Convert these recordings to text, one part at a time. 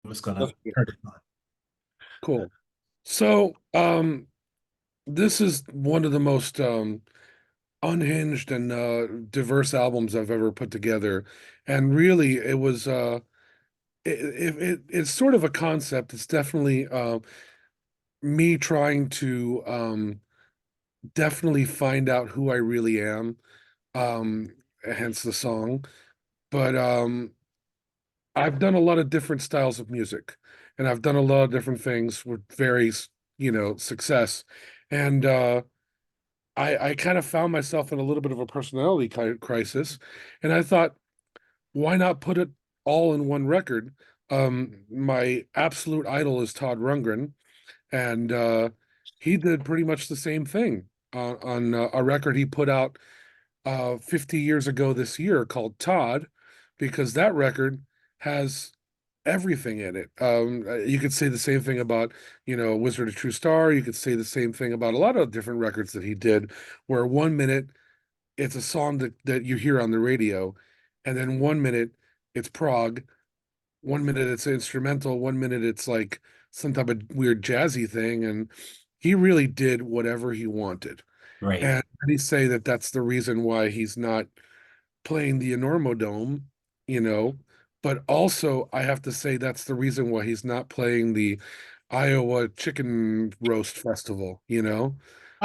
I'm just gonna That's good. turn it on. Cool. So, this is one of the most unhinged and diverse albums I've ever put together, and really, it was it's sort of a concept. It's definitely me trying to definitely find out who I really am. Um, Hence the song. But I've done a lot of different styles of music, and I've done a lot of different things with various, success. And I kind of found myself in a little bit of a personality crisis, and I thought, why not put it all in one record? My absolute idol is Todd Rundgren, and he did pretty much the same thing on a record he put out 50 years ago this year called Todd, because that record has everything in it. You could say the same thing about, Wizard of True Star. You could say the same thing about a lot of different records that he did, where 1 minute it's a song that you hear on the radio, and then 1 minute it's prog, 1 minute it's instrumental, 1 minute it's like some type of weird jazzy thing, and he really did whatever he wanted. Right. And they say that that's the reason why he's not playing the Enormo Dome, you know, but also I have to say that's the reason why he's not playing the Iowa Chicken Roast Festival,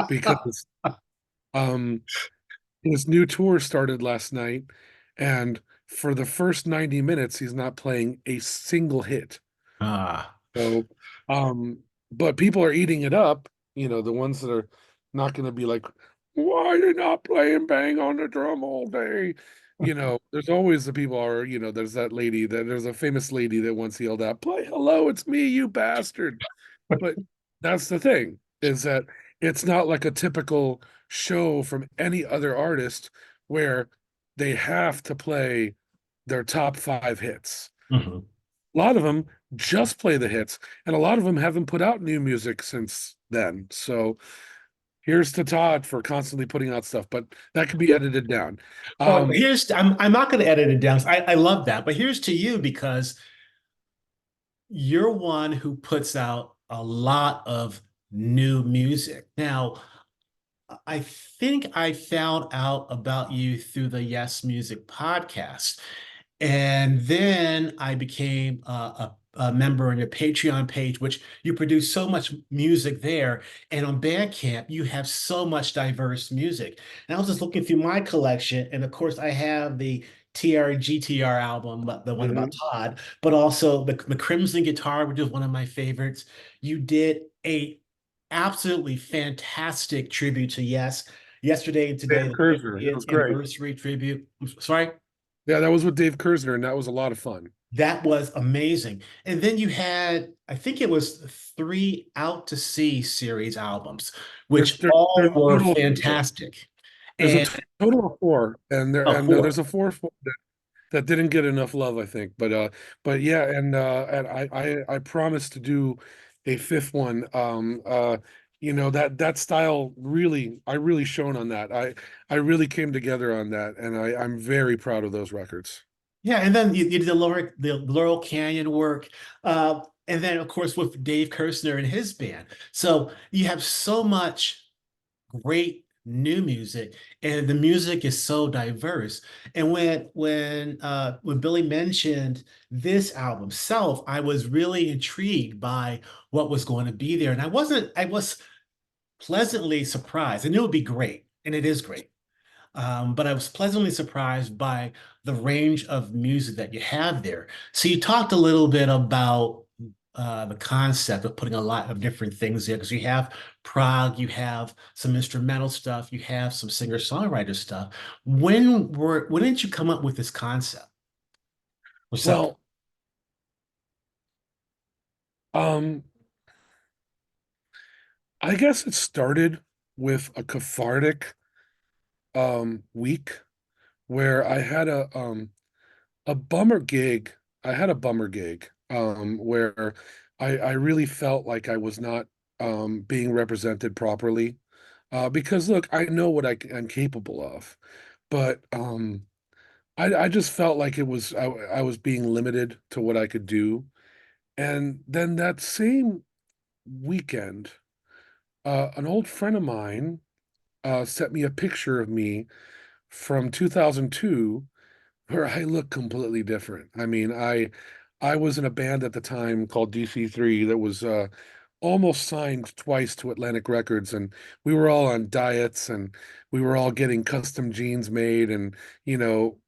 because um his new tour started last night, and for the first 90 minutes he's not playing a single hit. Ah. So, um, but people are eating it up, the ones that are not going to be like, why are you not playing Bang on the Drum all day? There's always the people are, there's that lady there's a famous lady that once yelled out, play Hello, it's me, you bastard. But that's the thing, is that it's not like a typical show from any other artist where they have to play their top five hits. Mhm. A lot of them just play the hits, and a lot of them haven't put out new music since then. So here's to Todd for constantly putting out stuff, but that could be edited down. Well, Um, I'm not going to edit it down. I love that, but here's to you because you're one who puts out a lot of new music. Now, I think I found out about you through the Yes Music podcast. And then I became a member on your Patreon page, which you produce so much music there. And on Bandcamp, you have so much diverse music. And I was just looking through my collection. And of course, I have the TRGTR album, the one about mhm. Todd, but also the Crimson Guitar, which is one of my favorites. You did a absolutely fantastic tribute to Yes. Yesterday and today, Dave the Kersner, it was 50th great. anniversary tribute. Sorry? Yeah, that was with Dave Kersner, and that was a lot of fun. That was amazing. And then you had, I think it was three Out to Sea series albums, There's which there, all there's a were total of four. fantastic. There's a And total of four, and there oh, and four. there's a fourth one that didn't get enough love, I think. But yeah, and I promised to do a fifth one. That style really, I really shone on that. I really came together on that, and I'm very proud of those records. Yeah, and then you did the Laurel Canyon work. And then of course with Dave Kersner and his band. So you have so much great new music, and the music is so diverse. And when Billy mentioned this album Self, I was really intrigued by what was going to be there, and I was pleasantly surprised. I knew it would be great, and it is great. But I was pleasantly surprised by the range of music that you have there. So you talked a little bit about the concept of putting a lot of different things there because you have prog, you have some instrumental stuff, you have some singer-songwriter stuff. When did you come up with this concept or something? Well, um, I guess it started with a cathartic week where a bummer gig. I had a bummer gig where I really felt like I was not being represented properly. Because look, I know what I'm capable of, but I just felt like I was being limited to what I could do. And then that same weekend, an old friend of mine sent me a picture of me from 2002 where I look completely different. I mean, I was in a band at the time called DC3 that was almost signed twice to Atlantic Records, and we were all on diets, and we were all getting custom jeans made, and you know,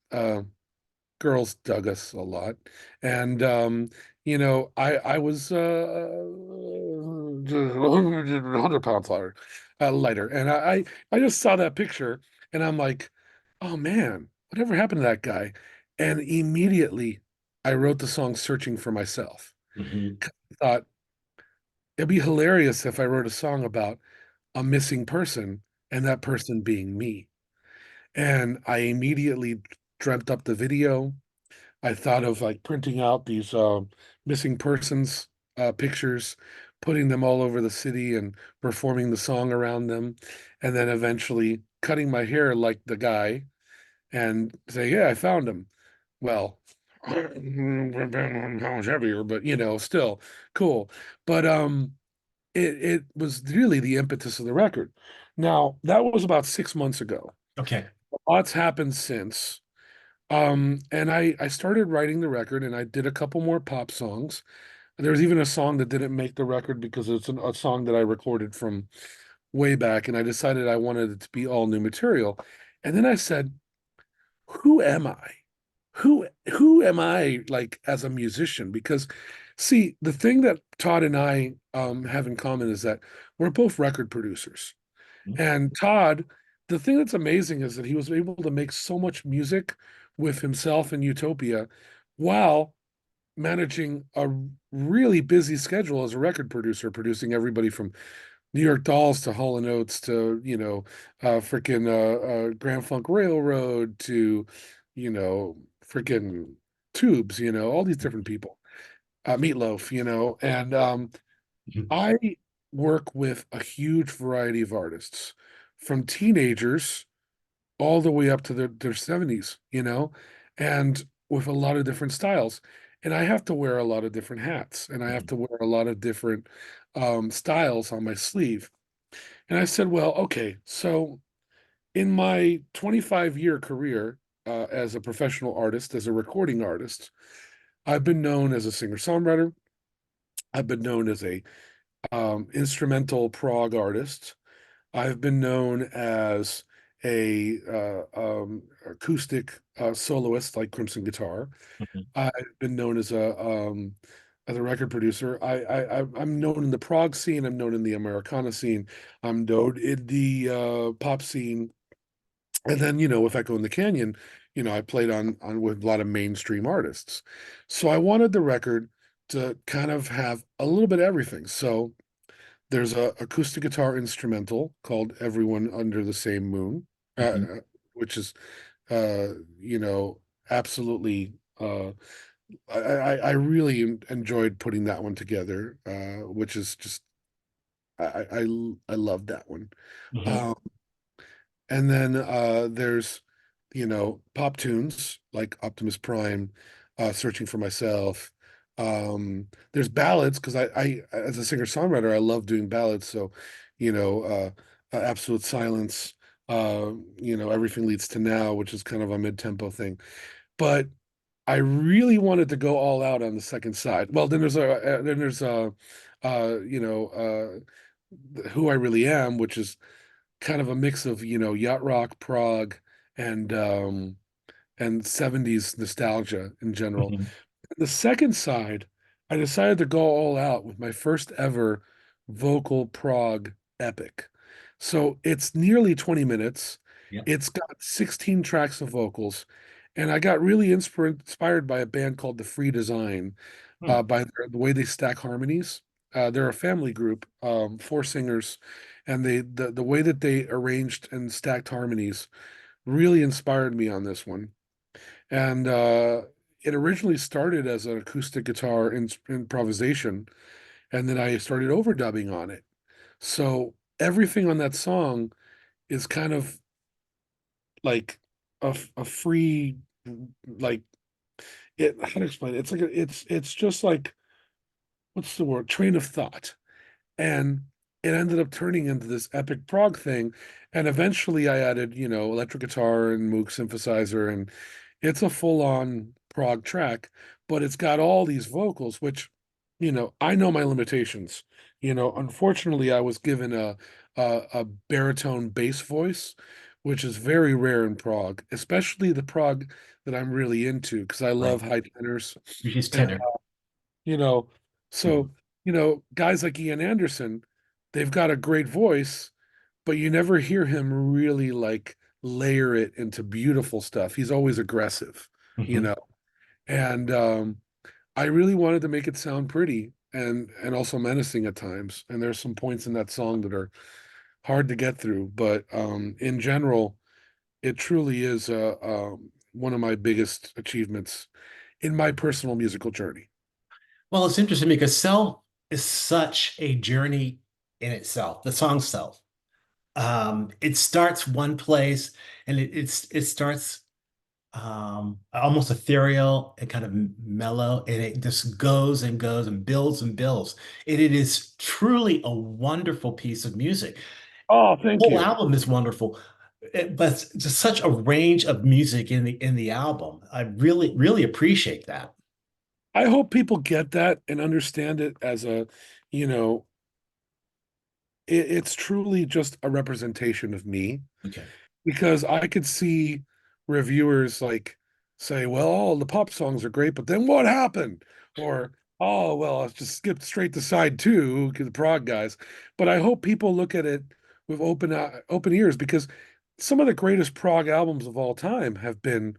girls dug us a lot. And I was 100 pounds lighter. And I just saw that picture and I'm like, oh man, whatever happened to that guy? And immediately I wrote the song Searching for Myself. Mhm. I thought it'd be hilarious if I wrote a song about a missing person and that person being me. And I immediately dreamt up the video. I thought of like printing out these missing persons pictures, putting them all over the city and performing the song around them, and then eventually cutting my hair like the guy and say, "Yeah, I found him." Well, pounds heavier, but still cool. But it was really the impetus of the record. Now, that was about 6 months ago. Okay. Lots happened since. And I started writing the record and I did a couple more pop songs. There was even a song that didn't make the record because it's a song that I recorded from way back, and I decided I wanted it to be all new material. And then I said, who am I? Who am I like as a musician? Because see, the thing that Todd and I have in common is that we're both record producers. And Todd, the thing that's amazing is that he was able to make so much music with himself and Utopia while managing a really busy schedule as a record producer, producing everybody from New York Dolls to Hall and Oates to, freaking Grand Funk Railroad to, freaking Tubes, all these different people, Meatloaf, and Mhm. I work with a huge variety of artists from teenagers all the way up to their 70s, and with a lot of different styles. And I have to wear a lot of different hats and I have Mhm. to wear a lot of different styles on my sleeve. And I said, well, okay, so in my 25-year career as a professional artist, as a recording artist, I've been known as a singer-songwriter. I've been known as a instrumental prog artist. I've been known as a acoustic soloist like Crimson Guitar. Mhm. I've been known as a record producer. I'm known in the prog scene. I'm known in the Americana scene. I'm known in the pop scene. And then, with Echo in the Canyon, I played on with a lot of mainstream artists. So I wanted the record to kind of have a little bit of everything. So there's a acoustic guitar instrumental called "Everyone Under the Same Moon," Mhm. which is uh, you know, absolutely. I really enjoyed putting that one together, which is just I love that one. Mhm. Um, and then there's pop tunes like Optimus Prime, Searching for Myself. There's ballads because I as a singer-songwriter I love doing ballads. So Absolute Silence, Everything Leads to Now, which is kind of a mid-tempo thing. But I really wanted to go all out on the second side. Well, Who I Really Am, which is kind of a mix of yacht rock, prog, and 70s nostalgia in general. Mhm. The second side, I decided to go all out with my first ever vocal prog epic. So it's nearly 20 minutes. Yep. It's got 16 tracks of vocals. And I got really inspired by a band called The Free Design, Hmm. by the way they stack harmonies. They're a family group, four singers, and the way that they arranged and stacked harmonies really inspired me on this one. And it originally started as an acoustic guitar improvisation, and then I started overdubbing on it. So everything on that song is kind of like a free, like how to explain it? It's like it's just like what's the word, train of thought. And it ended up turning into this epic prog thing. And eventually I added, electric guitar and Moog synthesizer, and it's a full-on prog track, but it's got all these vocals, which, I know my limitations. Unfortunately, I was given a baritone bass voice, which is very rare in prog, especially the prog that I'm really into, because I Right. love high tenors. Which is And tenor. you know, Mhm. so, guys like Ian Anderson, they've got a great voice, but you never hear him really like layer it into beautiful stuff. He's always aggressive, you Mhm. know. And I really wanted to make it sound pretty and also menacing at times. And there's some points in that song that are hard to get through, but in general, it truly is one of my biggest achievements in my personal musical journey. Well, it's interesting because Self is such a journey in itself, the song Self. It starts one place and it starts almost ethereal and kind of mellow, and it just goes and goes and builds and builds. And it is truly a wonderful piece of music. Oh, The thank whole you. album is wonderful, but it's just such a range of music in the album. I really, really appreciate that. I hope people get that and understand it as you know, it's truly just a representation of me, Okay. because I could see reviewers like say, well, all the pop songs are great, but then what happened? Or, oh, well, I just skipped straight to side two because the prog guys. But I hope people look at it with open ears, because some of the greatest prog albums of all time have been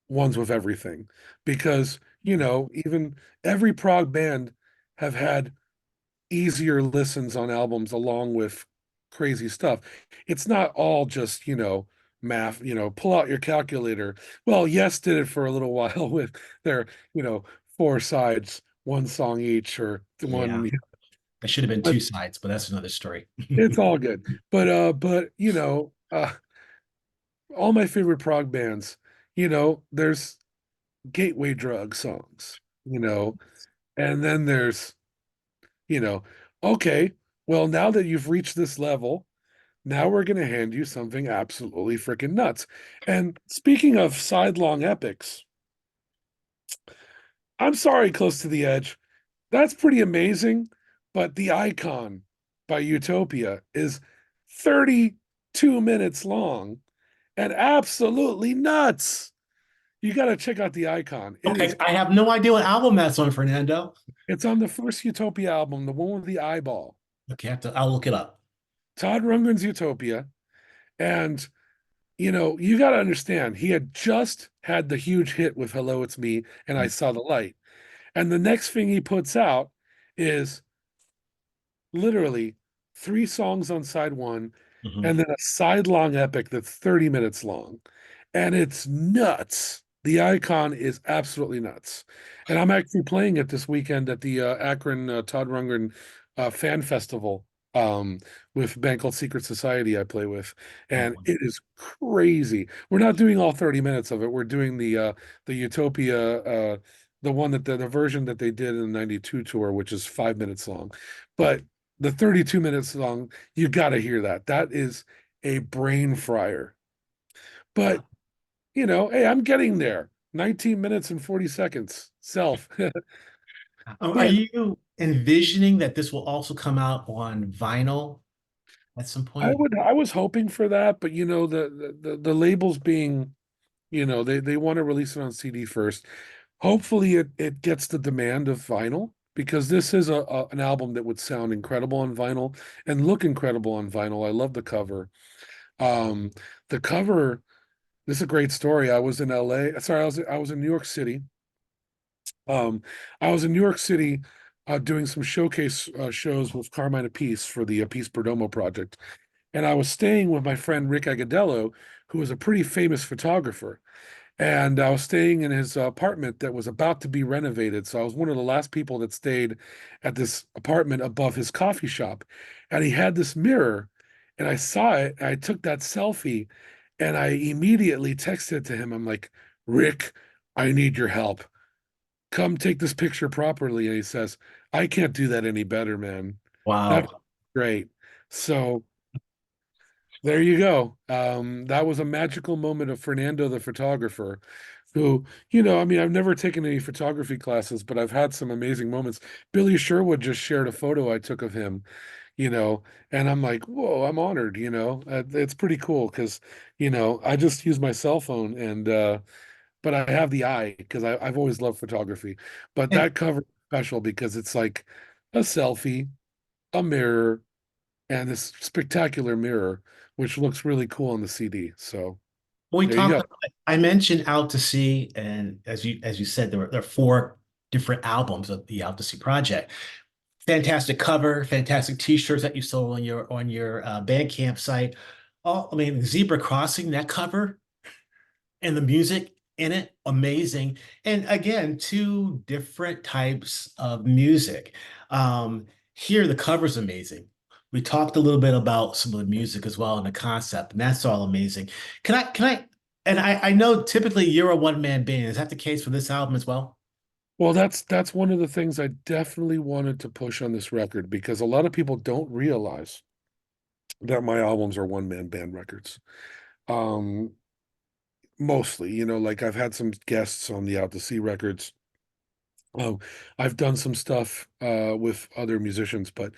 ones with everything. Because, even every prog band have had easier listens on albums along with crazy stuff. It's not all just, math, pull out your calculator. Well, Yes did it for a little while with their, four sides, one song each, or Yeah. one, It should have been but two sides, but that's another story. it's all good. But all my favorite prog bands, there's gateway drug songs, and then there's, you know, okay, well, now that you've reached this level, now we're going to hand you something absolutely freaking nuts. And speaking of sidelong epics, I'm sorry, Close to the Edge. That's pretty amazing, but The Icon by Utopia is 32 minutes long and absolutely nuts. You got to check out The Icon. Okay, I have no idea what album that's on, Fernando. It's on the first Utopia album, the one with the eyeball. Okay, I'll look it up. Todd Rundgren's Utopia. And you got to understand, he had just had the huge hit with Hello, It's Me, and I Saw the Light. And the next thing he puts out is literally three songs on side one, Mhm. and then a sidelong epic that's 30 minutes long. And it's nuts. The Icon is absolutely nuts. And I'm actually playing it this weekend at the Akron Todd Rundgren Fan Festival, um, with a band called Secret Society I play with. And Oh, it is crazy. We're not doing all 30 minutes of it. We're doing the Utopia, the one the version that they did in the 92 tour, which is 5 minutes long. But the 32 minutes long, you got to hear that. That is a brain fryer. But, wow. hey, I'm getting there. 19 minutes and 40 seconds. Self. Are But you envisioning that this will also come out on vinyl at some point? I was hoping for that, but the labels being, they want to release it on CD first. Hopefully it gets the demand of vinyl, because this is an album that would sound incredible on vinyl and look incredible on vinyl. I love the cover. Um, the cover, this is a great story. I was in LA. Sorry, I was in New York City. I was in New York City doing some showcase shows with Carmine Appice for the Appice Perdomo project. And I was staying with my friend Rick Agadello, who is a pretty famous photographer. And I was staying in his apartment that was about to be renovated. So I was one of the last people that stayed at this apartment above his coffee shop. And he had this mirror, and I saw it. And I took that selfie, and I immediately texted to him. I'm like, Rick, I need your help. come take this picture properly. And he says, I can't do that any better, man. That's Wow. great. So there you go. That was a magical moment of Fernando the photographer, who, I mean, I've never taken any photography classes, but I've had some amazing moments. Billy Sherwood just shared a photo I took of him, you know, and I'm like, whoa, I'm honored, it's pretty cool because, I just use my cell phone but I have the eye because I've always loved photography. But And that cover is special because it's like a selfie, a mirror, and this spectacular mirror, which looks really cool on the CD. So when we there you talked go. about, I mentioned Out to Sea, and as you said, there are four different albums of the Out to Sea project. Fantastic cover, fantastic t-shirts that you sold on your Bandcamp site. Oh, I mean, Zebra Crossing, that cover and the music in it, amazing. And again, two different types of music. Here, the cover's amazing. We talked a little bit about some of the music as well and the concept, and that's all amazing. And I know typically you're a one-man band. Is that the case for this album as well? Well, that's one of the things I definitely wanted to push on this record because a lot of people don't realize that my albums are one-man band records. Um, Mostly, like I've had some guests on the Out to Sea records. Um, I've done some stuff with other musicians, but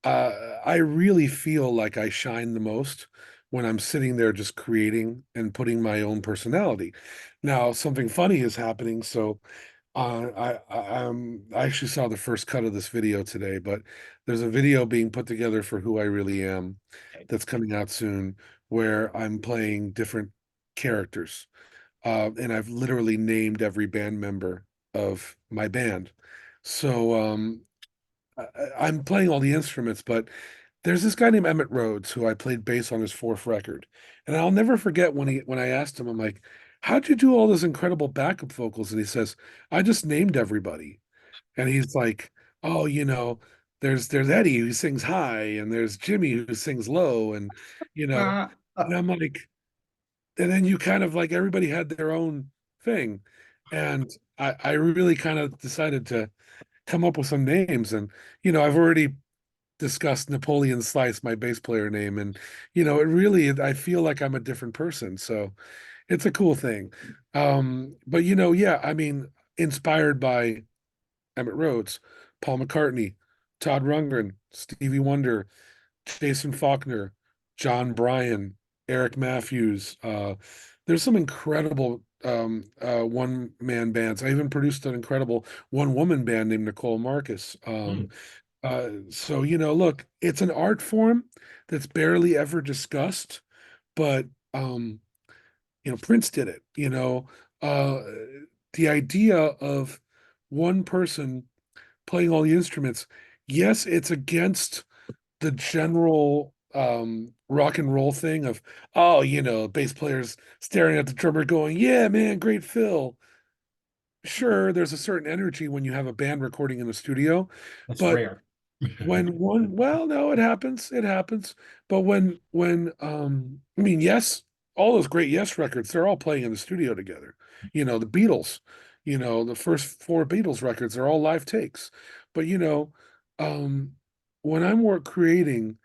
I really feel like I shine the most when I'm sitting there just creating and putting my own personality. Now, something funny is happening, so I actually saw the first cut of this video today, but there's a video being put together for Who I Really Am Okay. that's coming out soon, where I'm playing different characters, and I've literally named every band member of my band. So I'm playing all the instruments, but there's this guy named Emmett Rhodes who I played bass on his fourth record, and I'll never forget when I asked him, I'm like, "How'd you do all those incredible backup vocals?" And he says, "I just named everybody." And he's like, "Oh, there's Eddie who sings high, and there's Jimmy who sings low, and you know." Ah. And I'm like, and then you kind of like everybody had their own thing, and I really kind of decided to come up with some names, and I've already discussed Napoleon Slice, my bass player name, and it really I feel like I'm a different person, so it's a cool thing. But yeah, I mean, inspired by Emmett Rhodes, Paul McCartney, Todd Rundgren, Stevie Wonder, Jason Faulkner, John Bryan, Eric Matthews. There's some incredible one-man bands. I even produced an incredible one-woman band named Nicole Marcus. Hmm. So look, it's an art form that's barely ever discussed, but um, Prince did it. Uh, the idea of one person playing all the instruments. Yes, it's against the general rock and roll thing of, oh, bass players staring at the drummer going, yeah, man, great fill. Sure, there's a certain energy when you have a band recording in the studio, That's but rare. well, no, it happens. But when I mean, yes, all those great Yes records, they're all playing in the studio together. The Beatles, the first four Beatles records, they're all live takes. But um when I'm work creating,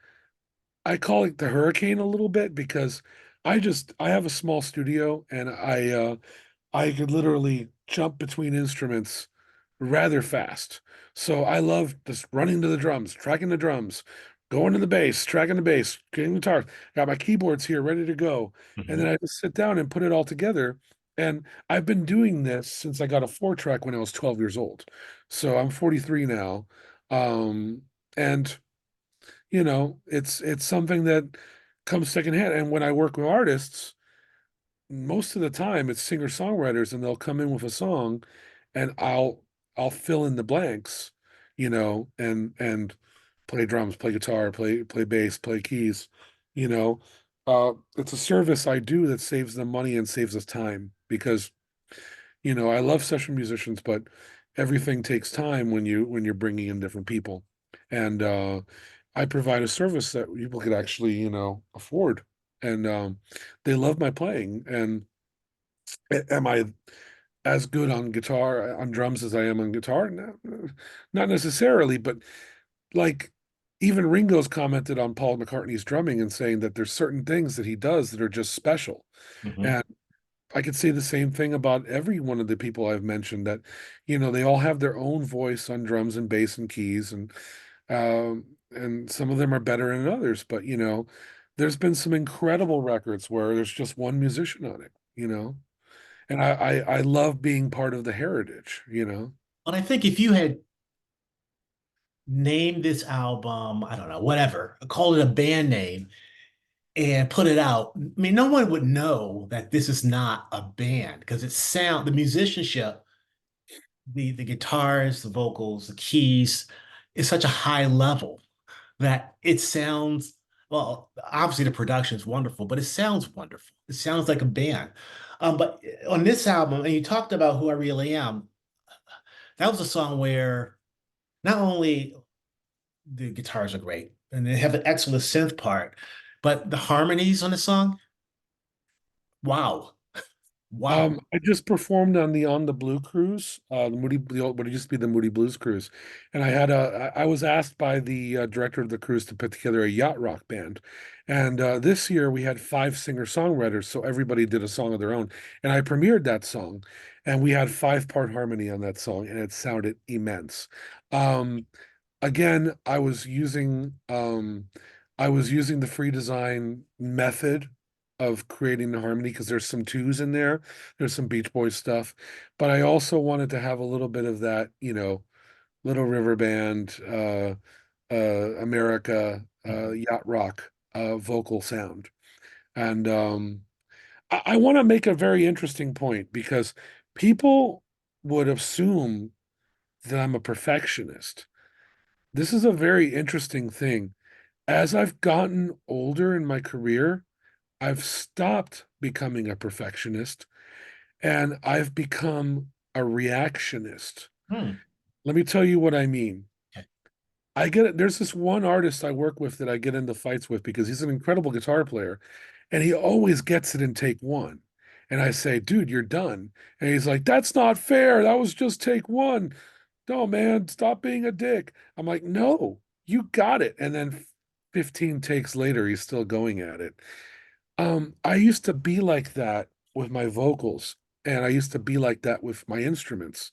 I call it the hurricane a little bit because I have a small studio and I could literally jump between instruments rather fast. So I love just running to the drums, tracking the drums, going to the bass, tracking the bass, getting the guitar. Got my keyboards here ready to go. And then Mhm. I just sit down and put it all together. And I've been doing this since I got a four track when I was 12 years old. So I'm 43 now. And it's something that comes secondhand. And when I work with artists, most of the time it's singer-songwriters and they'll come in with a song and I'll fill in the blanks, and play drums, play guitar, play bass, play keys, you know. It's a service I do that saves them money and saves us time because, I love session musicians, but everything takes time when you're bringing in different people. And I provide a service that people could actually, afford. And they love my playing. And am I as good on guitar, on drums as I am on guitar? No, not necessarily, but like even Ringo's commented on Paul McCartney's drumming and saying that there's certain things that he does that are just special. Mhm. And I could say the same thing about every one of the people I've mentioned that, they all have their own voice on drums and bass and keys, and some of them are better than others. But there's been some incredible records where there's just one musician on it. And I love being part of the heritage. But I think if you had named this album, I don't know, whatever, called it a band name and put it out, I mean, no one would know that this is not a band because the musicianship, the guitars, the vocals, the keys is such a high level that it sounds, well, obviously the production is wonderful, but it sounds wonderful. It sounds like a band. But on this album, and you talked about Who I Really Am, that was a song where not only the guitars are great and they have an excellent synth part, but the harmonies on the song, wow, wow. I just performed on the Blue cruise, what used to be the Moody Blues cruise, and I was asked by the director of the cruise to put together a yacht rock band, and this year we had five singer-songwriters, so everybody did a song of their own, and I premiered that song, and we had five-part harmony on that song, and it sounded immense. Um, Again, I was using the free design method of creating the harmony because there's some twos in there. There's some Beach Boys stuff, but I also wanted to have a little bit of that, Little River Band, America, yacht rock, vocal sound. And I want to make a very interesting point because people would assume that I'm a perfectionist. This is a very interesting thing. As I've gotten older in my career, I've stopped becoming a perfectionist and I've become a reactionist. Hmm. Let me tell you what I mean. Okay. There's this one artist I work with that I get into fights with because he's an incredible guitar player and he always gets it in take one. And I say, dude, you're done. And he's like, that's not fair. That was just take one. No, man, stop being a dick. I'm like, no, you got it. And then 15 takes later, he's still going at it. I used to be like that with my vocals, and I used to be like that with my instruments.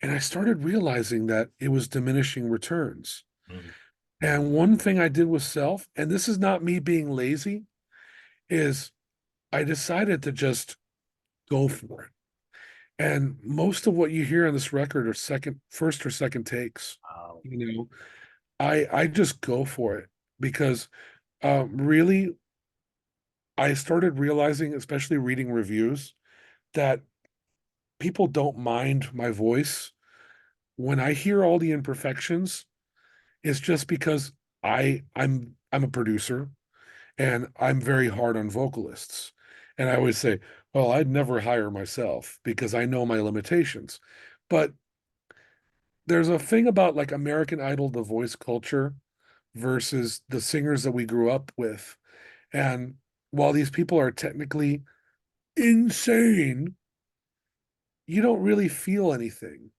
And I started realizing that it was diminishing returns. Mhm. And one thing I did with self, and this is not me being lazy, is I decided to just go for it. And most of what you hear on this record are first or second takes. Wow. You know, I just go for it because really I started realizing, especially reading reviews, that people don't mind my voice. When I hear all the imperfections, it's just because I'm a producer and I'm very hard on vocalists. And I always say, well, I'd never hire myself because I know my limitations. But there's a thing about like American Idol, the voice culture versus the singers that we grew up with. And while these people are technically insane, you don't really feel anything.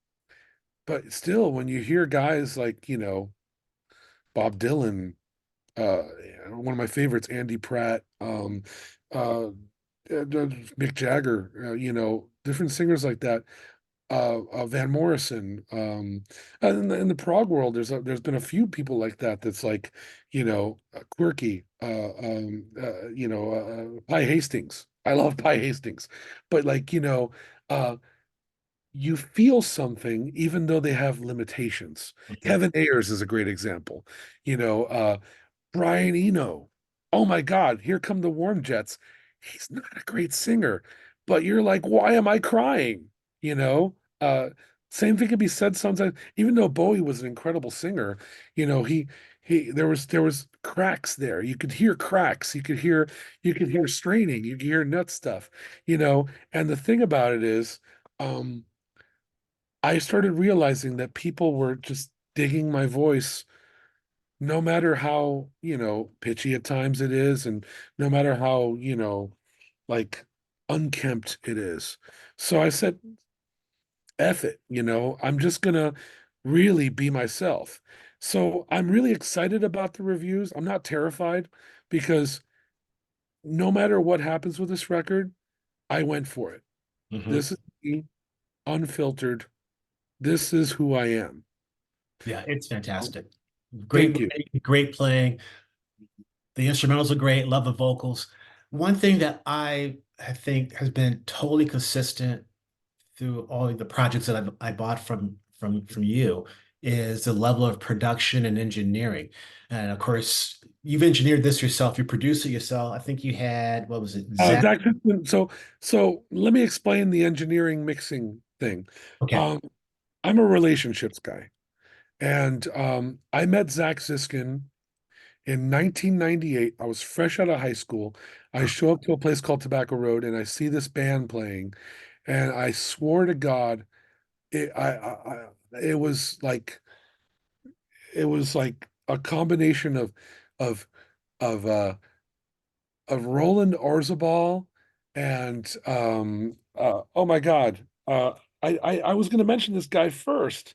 But still, when you hear guys like, Bob Dylan, uh, one of my favorites, Andy Pratt, Mick Jagger, different singers like that, Van Morrison, in the prog world, there's been a few people like that that's like, quirky, Pi Hastings. I love Pi Hastings, but like, you feel something even though they have limitations. Mhm. Kevin Ayers is a great example. You know, Brian Eno. Oh my God, here come the Warm Jets. He's not a great singer, but you're like, why am I crying? You know, uh, Same thing can be said sometimes. Even though Bowie was an incredible singer, he there was cracks there. You could hear cracks. You could hear straining. You could hear nut stuff. And the thing about it is, um, I started realizing that people were just digging my voice no matter how, pitchy at times it is, and no matter how, like unkempt it is. So I said, F it, I'm just gonna really be myself. So I'm really excited about the reviews. I'm not terrified because no matter what happens with this record, I went for it. Hmm. This is me, unfiltered. This is who I am. Yeah, it's fantastic. Great Thank you. writing, great playing. The instrumentals are great. Love the vocals. One thing that I think has been totally consistent through all of the projects that I bought from you is the level of production and engineering. And of course, you've engineered this yourself. You produce it yourself. I think you had, what was it, Zach? Zach, so let me explain the engineering mixing thing. Okay. Um, I'm a relationships guy, and I met Zach Ziskin in 1998. I was fresh out of high school. I show up to a place called Tobacco Road, and I see this band playing, and I swore to God, it was like a combination of of uh of Roland Orzabal and oh my God. I was going to mention this guy first.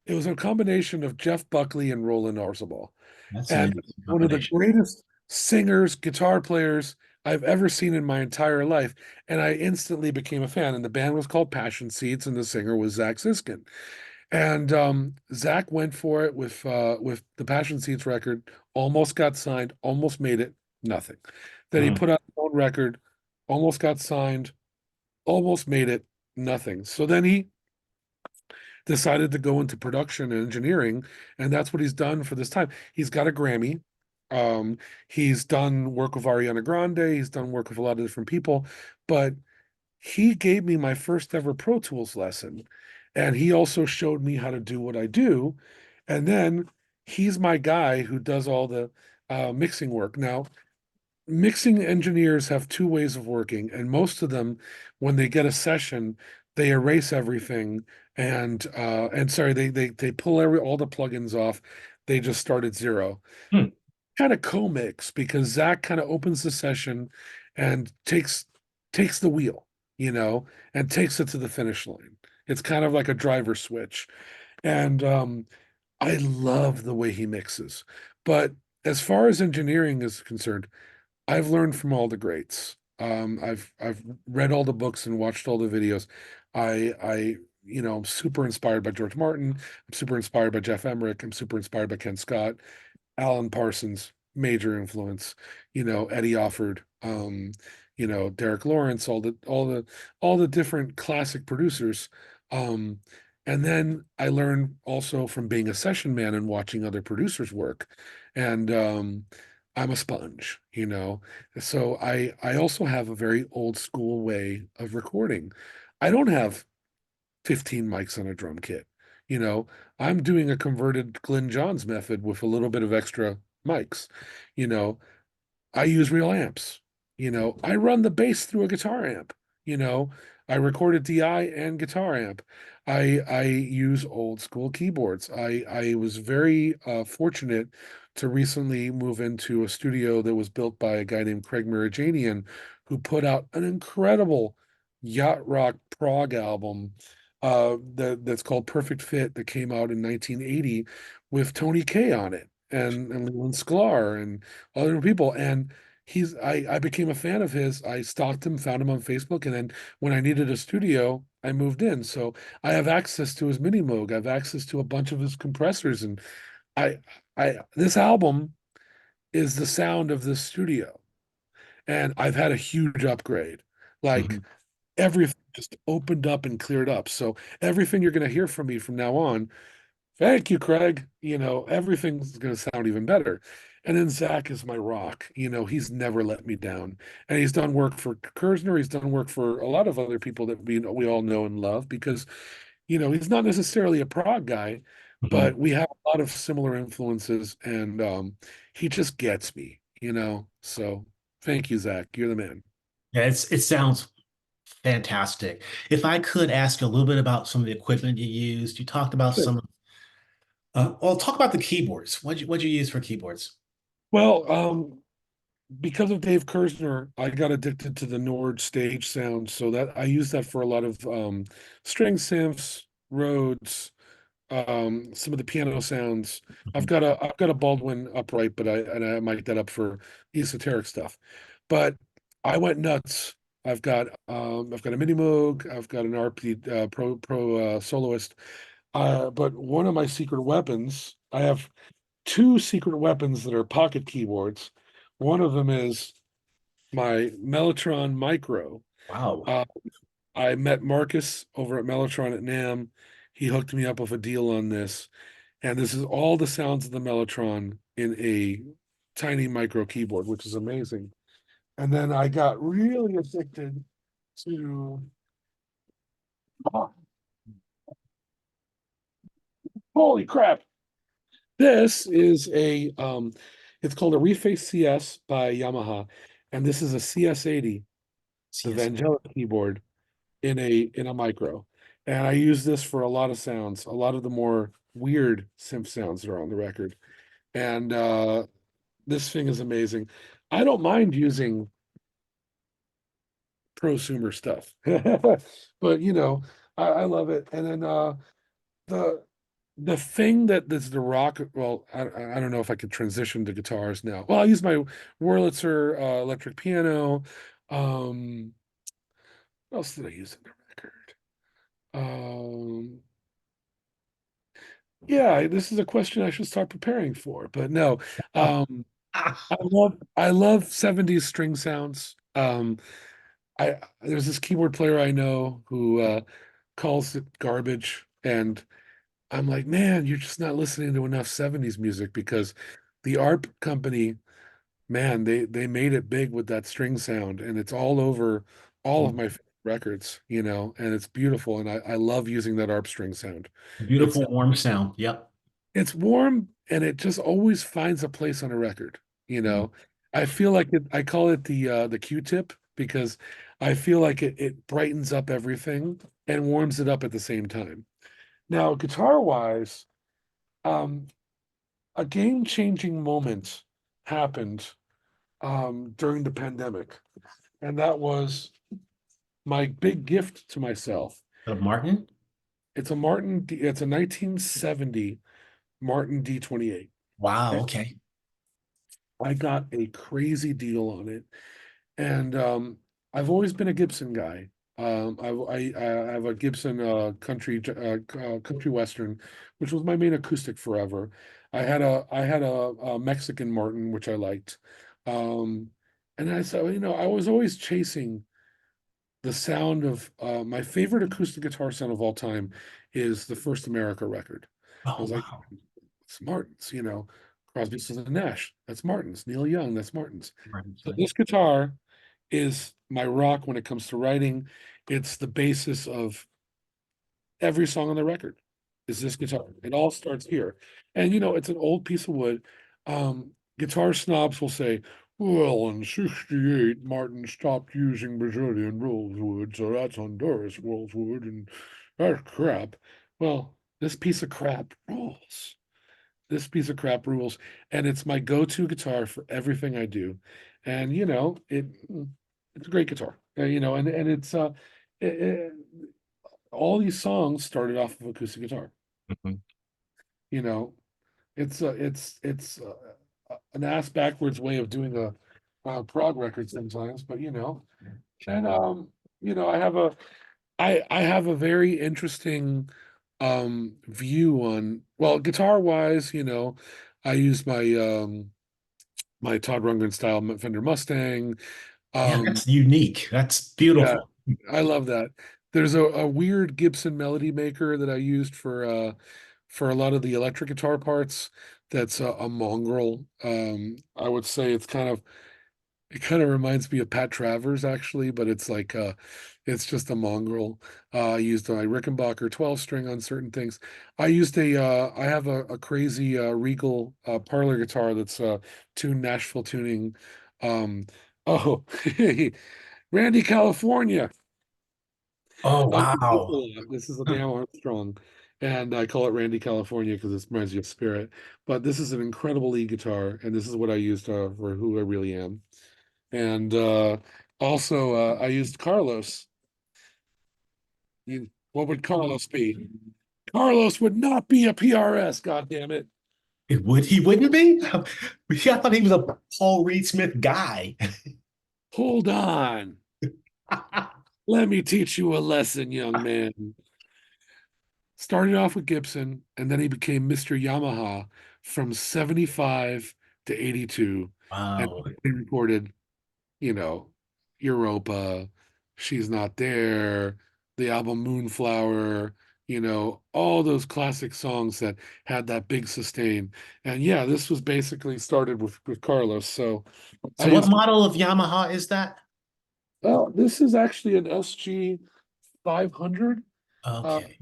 It was a combination of Jeff Buckley and Roland Orzabal, That's an and interesting one of the combination. greatest singers, guitar players I've ever seen in my entire life. And I instantly became a fan. And the band was called Passion Seeds, and the singer was Zach Siskin. And Zach went for it with the Passion Seeds record, almost got signed, almost made it, nothing. Then he Mm, put out his own record, almost got signed, almost made it, nothing. So then he decided to go into production and engineering, and that's what he's done for this time. He's got a Grammy. Um, he's done work with Ariana Grande, he's done work with a lot of different people, but he gave me my first ever Pro Tools lesson. And he also showed me how to do what I do. And then he's my guy who does all the mixing work. Now, mixing engineers have two ways of working, and most of them, when they get a session, they erase everything and sorry, they pull all the plugins off. They just start at zero. hmm, Kind of co-mix because Zach kind of opens the session and takes the wheel, and takes it to the finish line. It's kind of like a driver switch. And I love the way he mixes. But as far as engineering is concerned, I've learned from all the greats. I've read all the books and watched all the videos. I'm super inspired by George Martin. I'm super inspired by Jeff Emmerich. I'm super inspired by Ken Scott. Alan Parsons, major influence. Eddie Offord. Derek Lawrence. All the different classic producers. Um, and then I learned also from being a session man and watching other producers work. And I'm a sponge. So I also have a very old school way of recording. I don't have 15 mics on a drum kit. You know, I'm doing a converted Glyn Johns method with a little bit of extra mics. You know, I use real amps. I run the bass through a guitar amp. You know, I record a DI and guitar amp. I use old school keyboards. I was very fortunate to recently move into a studio that was built by a guy named Craig Marajanian, who put out an incredible yacht rock prog album that's called Perfect Fit that came out in 1980 with Tony Kaye on it and Leland Sklar and other people. And I became a fan of his. I stalked him, found him on Facebook, and then when I needed a studio, I moved in. So I have access to his mini Moog. I have access to a bunch of his compressors, and I I this album is the sound of this studio. And I've had a huge upgrade. Like mhm, everything just opened up and cleared up. So everything you're going to hear from me from now on, thank you, Craig. Everything's going to sound even better. And then Zach is my rock. He's never let me down. And he's done work for Kersner. He's done work for a lot of other people that we all know and love because, he's not necessarily a prog guy, mhm. but we have a lot of similar influences. And he just gets me. So thank you, Zach. You're the man. Yeah, it sounds fantastic. If I could ask you a little bit about some of the equipment you used, you talked about Sure. some. Well, talk about the keyboards. What'd you use for keyboards? Well, because of Dave Kersner, I got addicted to the Nord stage sound, so that I use that for a lot of string synths, Rhodes, some of the piano sounds. Mhm. I've got a Baldwin upright, but I mic that up for esoteric stuff. But I went nuts. I've got a Mini Moog, I've got an RP Pro soloist. But one of my secret weapons, I have two secret weapons that are pocket keyboards. One of them is my Mellotron Micro. Wow. Uh, I met Marcus over at Mellotron at NAMM. He hooked me up with a deal on this, and this is all the sounds of the Mellotron in a tiny micro keyboard, which is amazing. And then I got really addicted to, oh, holy crap. This is it's called a Reface CS by Yamaha, and this is a CS80, the CS. Vangelic keyboard in a micro. And I use this for a lot of sounds, a lot of the more weird synth sounds that are on the record. And this thing is amazing. I don't mind using prosumer stuff, but I love it. And then the the thing that's the rock. Well, I don't know if I could transition to guitars now. Well, I use my Wurlitzer electric piano. Um, what else did I use in the record? Um, yeah, this is a question I should start preparing for, but no. Um, Ah, I love 70s string sounds. I There's this keyboard player I know who calls it garbage, and I'm like, man, you're just not listening to enough 70s music because the ARP company, man, they made it big with that string sound, and it's all over all of my favorite records, and it's beautiful, and I love using that ARP string sound. It's beautiful warm sound. Yep. it's warm and it just always finds a place on a record, you Mm. know. I feel like I call it the Q-tip because I feel like it brightens up everything and warms it up at the same time. Now, guitar wise, um, a game-changing moment happened during the pandemic, and that was my big gift to myself. Martin. It's a 1970 Martin D28. Wow. Okay. I got a crazy deal on it, and I've always been a Gibson guy. I have a Gibson country western, which was my main acoustic forever. I had a Mexican Martin, which I liked, um, and I said, I was always chasing the sound of my favorite acoustic guitar sound of all time is the first America record. I Oh was like, wow. it's Martin's, Crosby, Stills and Nash, that's Martin's. Neil Young, that's Martin's. Martin. So this guitar is my rock when it comes to writing. It's the basis of every song on the record is this guitar. It all starts here. And it's an old piece of wood. Guitar snobs will say, well, in 68, Martin stopped using Brazilian rosewood, so that's Honduras rosewood, and that's crap. Well, this piece of crap rules. This piece of crap rules. And it's my go-to guitar for everything I do. And it's a great guitar. And it's it, it- all these songs started off of acoustic guitar. Mhm. You know, it's an ass backwards way of doing a prog record sometimes, but and I have a very interesting view on, well, guitar wise, I use my Todd Rundgren style Fender Mustang. Yeah, Um, that's unique. That's yeah, beautiful. I love that. There's a weird Gibson melody maker that I used for a lot of the electric guitar parts. That's a mongrel. I would say it kind of reminds me of Pat Travers actually, but it's just a mongrel. I used my Rickenbacker 12 string on certain things. I have a crazy Regal parlor guitar that's tuned Nashville tuning. Um, oh, Randy, California. Oh I use this a wow. lot. This is a Dan Armstrong, and I call it Randy California because it reminds you of Spirit. But this is an incredible lead guitar, and this is what I used for Who I Really Am. And also, I used Carlos. What would Carlos be? Carlos would not be a PRS, God damn it. He wouldn't be? I thought he was a Paul Reed Smith guy. Hold on. Let me teach you a lesson, young man. Started off with Gibson, and then he became Mr. Yamaha from 75 to 82. And Wow. he recorded, you know, Europa, She's Not There, the album Moonflower, all those classic songs that had that big sustain. And yeah, this was basically started with Carlos. So I So what used, model of Yamaha is that? well, this is actually an SG 500. Uh, Okay.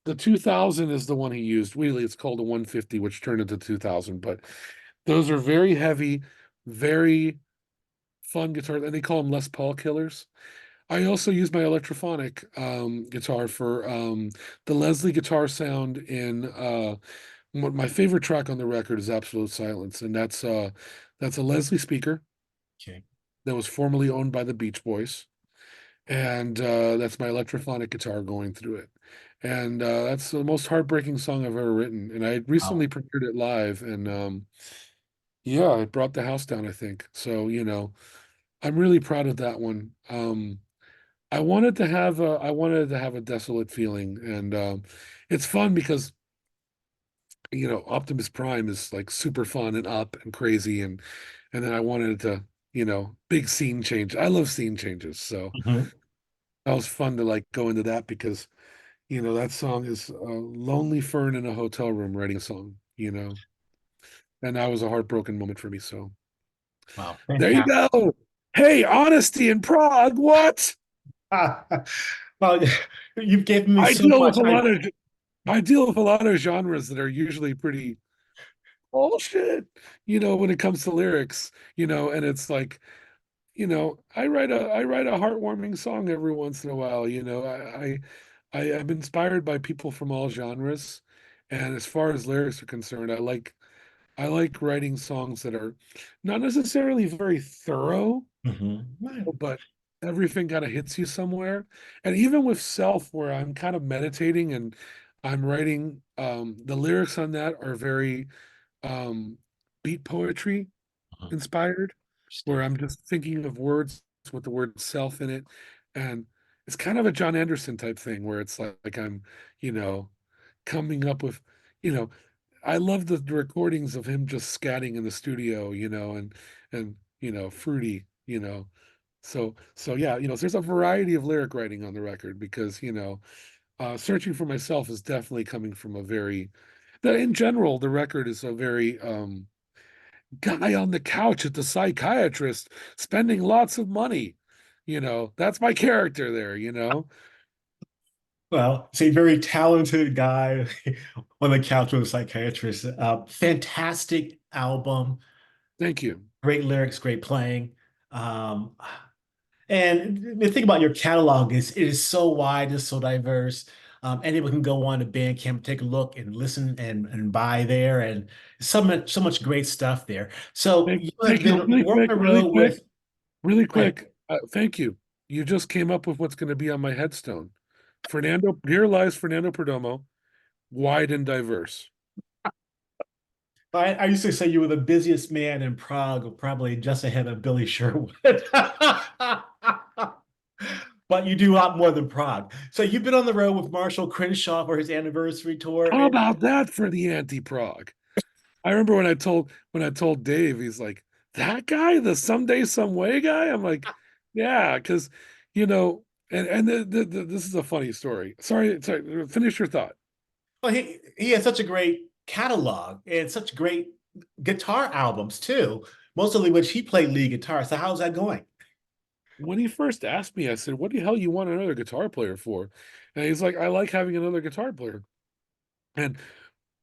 the 2000 is the one he used. Really, it's called a 150, which turned into 2000. But those are very heavy, very fun guitars, and they call them Les Paul killers. I also use my electrophonic guitar for the Leslie guitar sound in what my favorite track on the record is Absolute Silence, and that's a Leslie speaker Okay. that was formerly owned by the Beach Boys, and that's my electrophonic guitar going through it. And that's the most heartbreaking song I've ever written. And I Wow. recently premiered it live, and yeah, it brought the house down, I think. So, I'm really proud of that one. I wanted to have a desolate feeling, and it's fun because Optimus Prime is like super fun and up and crazy, and then I wanted to big scene change. I love scene changes, so Mhm. that was fun to like go into that because that song is a lonely fern in a hotel room writing a song, and that was a heartbroken moment for me. So Wow. there you Fantastic. go. Hey, honesty in Prague. What? Well, you've given me I so deal with much. a lot of I deal with a lot of genres that are usually pretty bullshit, when it comes to lyrics, and it's like, I write a heartwarming song every once in a while, I am inspired by people from all genres. And as far as lyrics are concerned, I like writing songs that are not necessarily very thorough, Mhm. Right. but everything kind of hits you somewhere. And even with Self, where I'm kind of meditating and I'm writing, the lyrics on that are very um, beat poetry Mhm. inspired, where Interesting. I'm just thinking of words with the word self in it. And it's kind of a John Anderson type thing where it's like I'm, you know, coming up with, you know, I love the recordings of him just scatting in the studio, and fruity, So yeah, there's a variety of lyric writing on the record because, searching for myself is definitely coming from a very that in general, the record is a very guy on the couch at the psychiatrist spending lots of money. That's my character there. Well, it's a very talented guy on the couch with a psychiatrist. Fantastic album, Thank you. great lyrics, great playing. Um, and the thing about your catalog is it is so wide, it's so diverse. Anyone can go on to Bandcamp, take a look and listen and buy there, and so much great stuff there. So you have Thank you. been Really on quick, the really road quick, with really like, quick. Thank you. You just came up with what's going to be on my headstone. Here lies Fernando Perdomo, wide and diverse. I used to say you were the busiest man in Prague, probably just ahead of Billy Sherwood. But you do a lot more than Prague. So you've been on the road with Marshall Crenshaw for his anniversary tour. How And about that for the anti-Prague? I remember when I told Dave, he's like, that guy, the someday, some way guy. I'm like, yeah, because you know, and this is a funny story. Sorry, finish your thought. well, he has such a great catalog and such great guitar albums too, mostly which he played lead guitar. So how's that going? When he first asked me, I said, "What the hell you want another guitar player for?" And he's like, "I like having another guitar player." And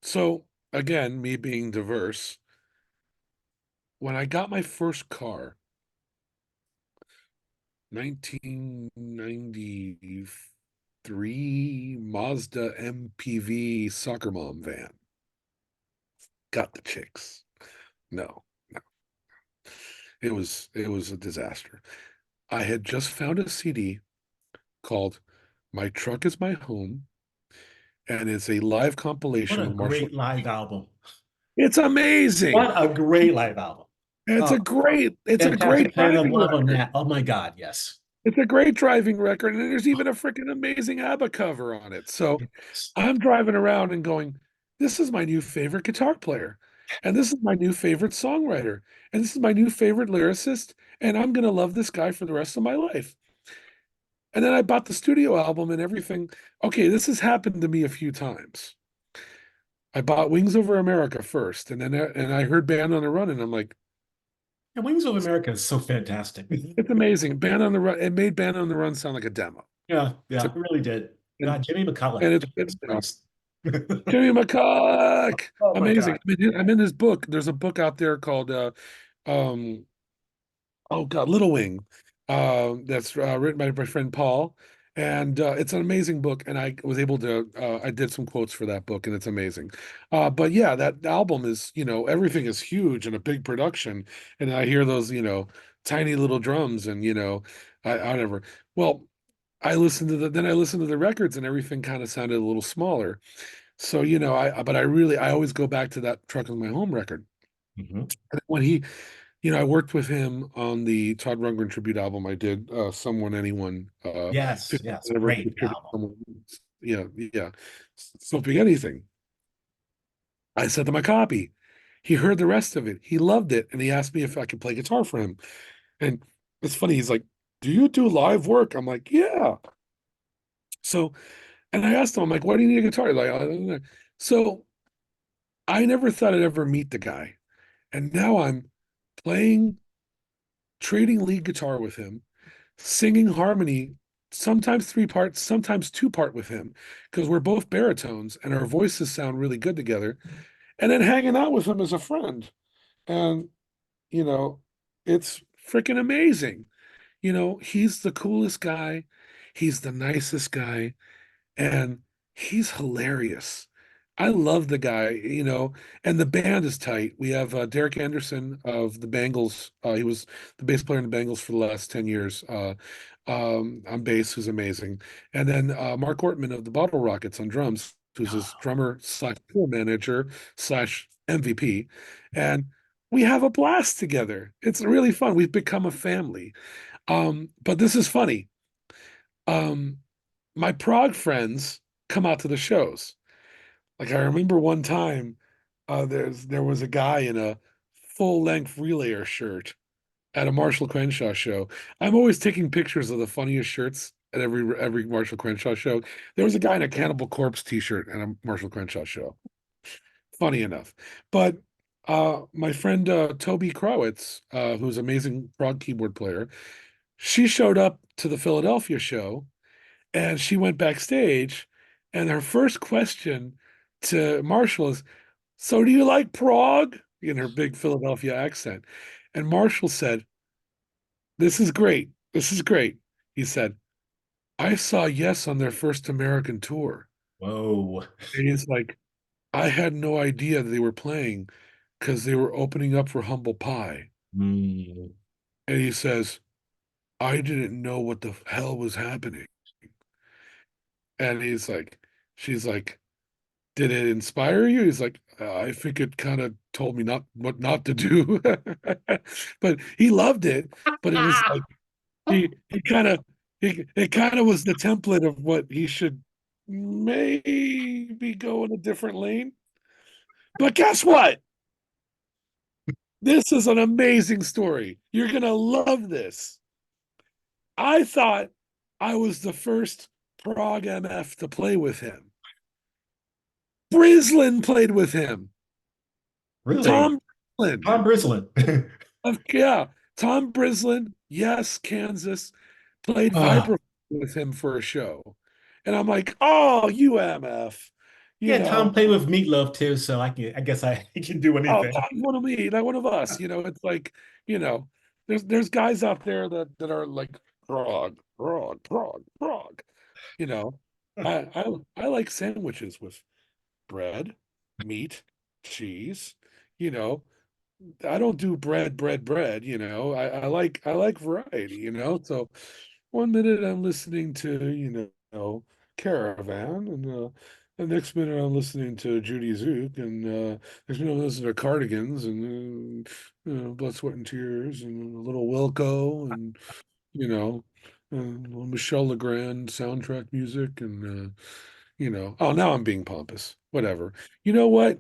so again, me being diverse, when I got my first car, 1993, '83 Mazda MPV soccer mom van. Got the chicks. No, no. It was a disaster. I had just found a CD called My Truck Is My Home, and it's a live What compilation a of Marshall. great live album. It's amazing. What a great live album. It's Oh, a great fantastic turn of driving love on record. that. Oh my God, yes. It's a great driving record, and there's even a freaking amazing ABBA cover on it. So Yes. I'm driving around and going, this is my new favorite guitar player, and this is my new favorite songwriter, and this is my new favorite lyricist, and I'm gonna love this guy for the rest of my life. And then I bought the studio album and everything. Okay, this has happened to me a few times. I bought Wings Over America first, and then and I heard Band on the Run, and I'm like, And Wings of America is so fantastic. it's amazing. Band on the Run. It made Band on the Run sound like a demo. Yeah, So, yeah, it really did. and God, Jimmy McCullough. it's Jesus Christ. Jimmy McCulloch. Oh my Amazing. God. I'm in this book. There's a book out there called um oh God, Little Wing. That's written by my friend Paul. And it's an amazing book. And I was able to I did some quotes for that book, and it's amazing. But yeah, that album is, everything is huge and a big production. And I hear those, tiny little drums and I whatever. Well, I listened to the records, and everything kind of sounded a little smaller. So, but I always go back to that Truck is My Home record. Mhm. And when I worked with him on the Todd Rundgren tribute album. I did Someone Anyone, Yes, 50th yes, anniversary great tribute. album. Someone, yeah, yeah. Something Anything. I sent him a copy. He heard the rest of it. He loved it, and he asked me if I could play guitar for him. And it's funny. He's like, "Do you do live work?" I'm like, "Yeah." So, and I asked him, I'm like, "Why do you need a guitar?" He's like, "I don't know." So I never thought I'd ever meet the guy, and now I'm playing, trading lead guitar with him, singing harmony, sometimes three parts, sometimes two part with him, because we're both baritones and our voices sound really good together. And then hanging out with him as a friend. And, you know, it's freaking amazing. He's the coolest guy, he's the nicest guy, and he's hilarious. I love the guy, and the band is tight. We have Derek Anderson of the Bangles. He was the bass player in the Bangles for the last 10 years on bass, who's amazing. And then Mark Ortman of the Bottle Rockets on drums, who's his drummer slash tour manager slash MVP. And we have a blast together. It's really fun. We've become a family. But this is funny. Um, my Prague friends come out to the shows. Like I remember one time, there was a guy in a full length relayer shirt at a Marshall Crenshaw show. I'm always taking pictures of the funniest shirts at every Marshall Crenshaw show. There was a guy in a Cannibal Corpse t-shirt at a Marshall Crenshaw show. Funny enough, but my friend Toby Crowitz, who's an amazing prog keyboard player, she showed up to the Philadelphia show, and she went backstage, and her first question to Marshall is, "So do you like Prague?" in her big Philadelphia accent. And Marshall said, "This is great. This is great." He said, "I saw Yes on their first American tour." Whoa. And he's like, "I had no idea they were playing because they were opening up for Humble Pie." Mm. And he says, "I didn't know what the hell was happening." And she's like, "Did it inspire you?" He's like, "I think it kind of told me not what not to do." But he loved it. But it was like he kind of it kind of was the template of what he should maybe go in a different lane. But guess what? This is an amazing story. You're gonna love this. I thought I was the first Prague MF to play with him. Brislin played with him. Really? Tom Brislin. Tom Brislin. Yeah, Tom Brislin, yes, Kansas, played Ah, vibraphone with him for a show. And I'm like, "Oh, UMF, you yeah, Tom know, played with Meatloaf too, so I guess I can do oh, anything. Tom's one of me, like one of us." It's like, you know, there's guys out there that are like Prague, Prague, Prague, Prague, you know. I like sandwiches with bread, meat, cheese, you know. I don't do bread, you know. I like variety, you know. So one minute I'm listening to, know, Caravan, and the next minute I'm listening to Judy Zook, and next minute I'm listening to Cardigans, and Blood, Sweat, and Tears, and a little Wilco, and you know, Michel Legrand soundtrack music, and oh, now I'm being pompous. Whatever. You know what?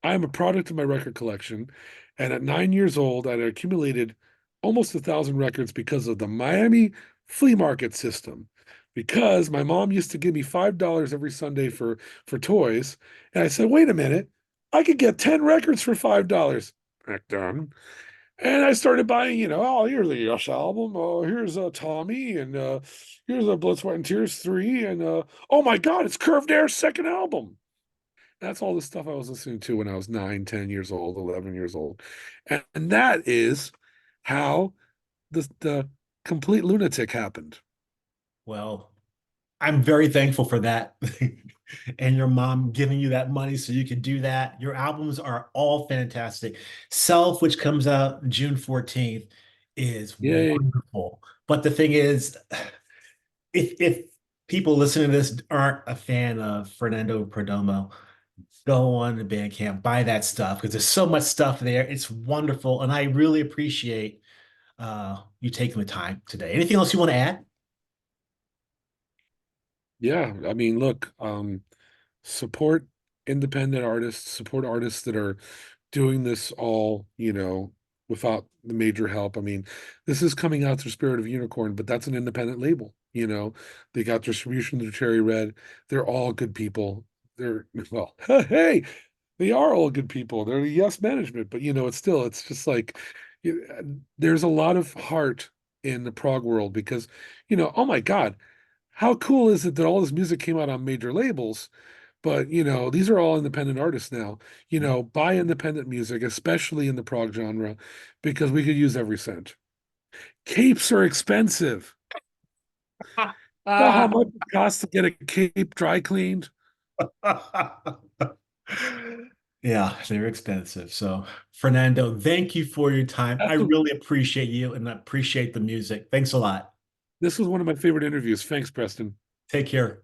I'm a product of my record collection, and at 9 years old, I'd accumulated almost 1,000 records because of the Miami flea market system. Because my mom used to give me $5 every Sunday for toys, and I said, "Wait a minute, I could get 10 records for $5." Heck, done. And I started buying, oh, here's the Yes album. Oh, here's Tommy, and here's a Blood, Sweat, and Tears 3, and oh my God, it's Curved Air's second album. That's all the stuff I was listening to when I was 9, 10 years old, 11 years old. And that is how the complete lunatic happened. Well, I'm very thankful for that. And your mom giving you that money so you could do that. Your albums are all fantastic. Self, which comes out June 14th, is Yay. wonderful. But the thing is, if people listening to this aren't a fan of Fernando Perdomo, go on to Bandcamp, buy that stuff because there's so much stuff there. It's wonderful. And I really appreciate you taking the time today. Anything else you want to add? Yeah. I mean, look, support independent artists, support artists that are doing this all, without the major help. I mean, this is coming out through Spirit of Unicorn, but that's an independent label. They got distribution through Cherry Red. They're all good people. They're, well, hey, they are all good people. They're the Yes Management, but it's just like there's a lot of heart in the prog world because, oh my God, how cool is it that all this music came out on major labels? But these are all independent artists now. Buy independent music, especially in the prog genre, because we could use every cent. Capes are expensive. You know how Ah. much it costs to get a cape dry cleaned? Yeah, they're expensive. So, Fernando, thank you for your time. I That's what, really appreciate you and I appreciate the music. Thanks a lot. this was one of my favorite interviews. Thanks, Preston. Take care.